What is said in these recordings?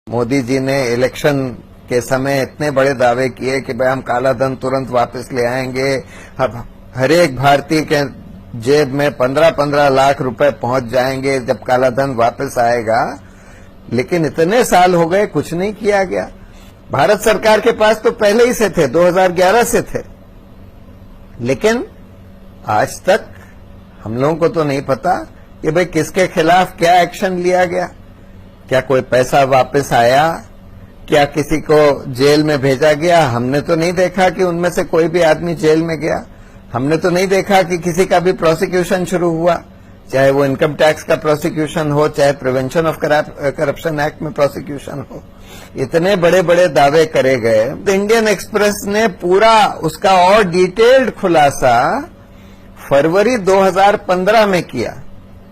मोदी जी ने इलेक्शन के समय इतने बड़े दावे किए कि भाई हम काला धन तुरंत वापस ले आएंगे, हर एक भारतीय के जेब में 15-15 लाख रुपए पहुंच जाएंगे जब काला धन वापस आएगा। लेकिन इतने साल हो गए, कुछ नहीं किया गया। भारत सरकार के पास तो पहले ही से थे, 2011 से थे, लेकिन आज तक हम लोगों को तो नहीं पता कि भाई किसके खिलाफ क्या एक्शन लिया गया। क्या कोई पैसा वापस आया? क्या किसी को जेल में भेजा गया? हमने तो नहीं देखा कि उनमें से कोई भी आदमी जेल में गया। हमने तो नहीं देखा कि किसी का भी प्रोसिक्यूशन शुरू हुआ, चाहे वो इनकम टैक्स का प्रोसिक्यूशन हो, चाहे प्रिवेंशन ऑफ करप्शन एक्ट में प्रोसिक्यूशन हो। इतने बड़े बड़े दावे करे गए। इंडियन एक्सप्रेस ने पूरा उसका और डिटेल्ड खुलासा फरवरी 2015 में किया,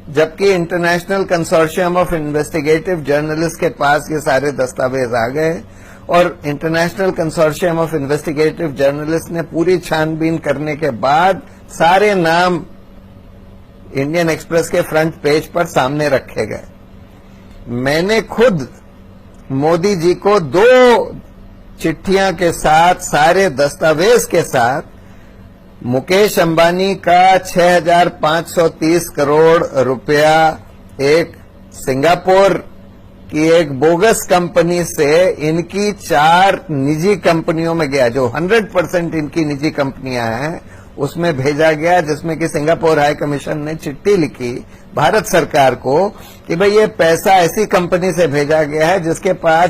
जबकि international consortium of investigative journalist के पास ये सारे दस्तावेज आ गए और international consortium of investigative journalist ने पूरी छानबीन करने के बाद सारे नाम इंडियन एक्सप्रेस के फ्रंट पेज पर सामने रखे गए। मैंने खुद मोदी जी को 2 चिट्ठियां के साथ, सारे दस्तावेज के साथ, मुकेश अंबानी का 6,530 करोड़ रुपया एक सिंगापुर की एक बोगस कंपनी से इनकी 4 निजी कंपनियों में गया, जो 100% इनकी निजी कंपनियां हैं, उसमें भेजा गया, जिसमें कि सिंगापुर हाई कमीशन ने चिट्ठी लिखी भारत सरकार को कि भाई ये पैसा ऐसी कंपनी से भेजा गया है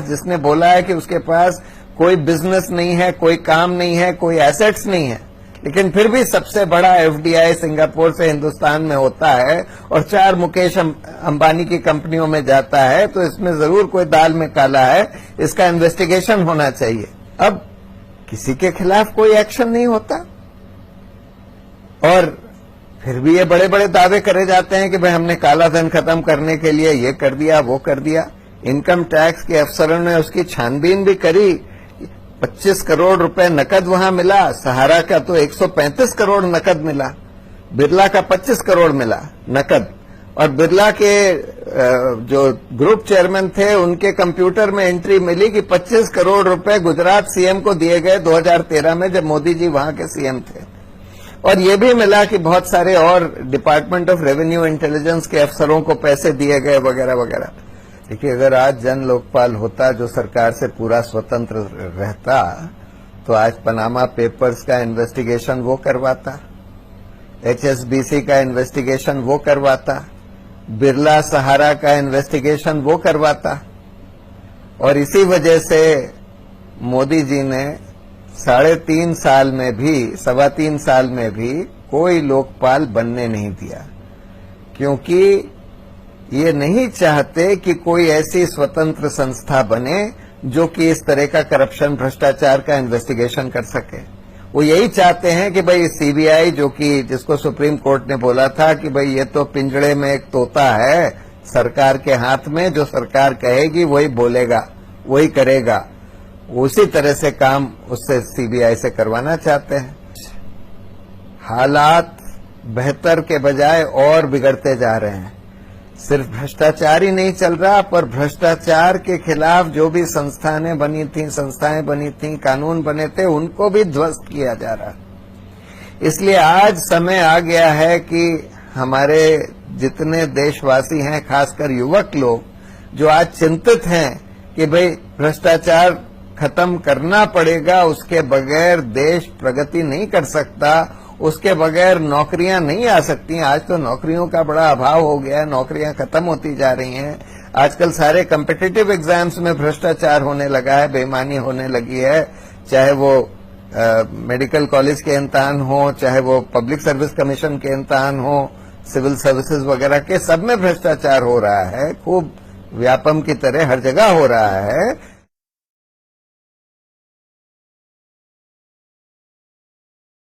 जिसने बोला है कि उसके पास कोई बिजनेस नहीं है, कोई काम नहीं है, कोई एसेट्स नहीं है, लेकिन फिर भी सबसे बड़ा एफडीआई सिंगापुर से हिंदुस्तान में होता है और 4 मुकेश अंबानी की कंपनियों में जाता है, तो इसमें जरूर कोई दाल में काला है, इसका इन्वेस्टिगेशन होना चाहिए। अब किसी के खिलाफ कोई एक्शन नहीं होता और फिर भी ये बड़े बड़े दावे करे जाते हैं कि भाई हमने काला धन खत्म करने के लिए ये कर दिया, वो कर दिया। इनकम टैक्स के अफसरों ने उसकी छानबीन भी करी। 25 करोड़ रुपए नकद वहां मिला। सहारा का तो 135 करोड़ नकद मिला, बिरला का 25 करोड़ मिला नकद। और बिरला के जो ग्रुप चेयरमैन थे, उनके कंप्यूटर में एंट्री मिली कि 25 करोड़ रुपए गुजरात सीएम को दिए गए 2013 में, जब मोदी जी वहां के सीएम थे। और ये भी मिला कि बहुत सारे और डिपार्टमेंट ऑफ रेवेन्यू इंटेलिजेंस के अफसरों को पैसे दिए गए, वगैरह वगैरह। देखिए, अगर आज जन लोकपाल होता, जो सरकार से पूरा स्वतंत्र रहता, तो आज पनामा पेपर्स का इन्वेस्टिगेशन वो करवाता, एचएसबीसी का इन्वेस्टिगेशन वो करवाता, बिरला सहारा का इन्वेस्टिगेशन वो करवाता। और इसी वजह से मोदी जी ने 3.5 साल में भी, 3.25 साल में भी कोई लोकपाल बनने नहीं दिया, क्योंकि ये नहीं चाहते कि कोई ऐसी स्वतंत्र संस्था बने जो कि इस तरह का करप्शन, भ्रष्टाचार का इन्वेस्टिगेशन कर सके। वो यही चाहते हैं कि भाई सीबीआई, जो कि जिसको सुप्रीम कोर्ट ने बोला था कि भाई ये तो पिंजड़े में एक तोता है सरकार के हाथ में, जो सरकार कहेगी वही बोलेगा, वही करेगा, उसी तरह से काम उससे सीबीआई से करवाना चाहते हैं। हालात बेहतर के बजाय और बिगड़ते जा रहे हैं। सिर्फ भ्रष्टाचार ही नहीं चल रहा, पर भ्रष्टाचार के खिलाफ जो भी संस्थाएं बनी थी, कानून बने थे, उनको भी ध्वस्त किया जा रहा। इसलिए आज समय आ गया है कि हमारे जितने देशवासी हैं, खासकर युवक लोग, जो आज चिंतित हैं कि भाई भ्रष्टाचार खत्म करना पड़ेगा, उसके बगैर देश प्रगति नहीं कर सकता, उसके बगैर नौकरियां नहीं आ सकती। आज तो नौकरियों का बड़ा अभाव हो गया है, नौकरियां खत्म होती जा रही हैं। आजकल सारे कॉम्पिटिटिव एग्जाम्स में भ्रष्टाचार होने लगा है, बेईमानी होने लगी है, चाहे वो मेडिकल कॉलेज के इम्तिहान हो, चाहे वो पब्लिक सर्विस कमीशन के इम्तिहान हो, सिविल सर्विसेज वगैरह के, सब में भ्रष्टाचार हो रहा है, खूब व्यापम की तरह हर जगह हो रहा है।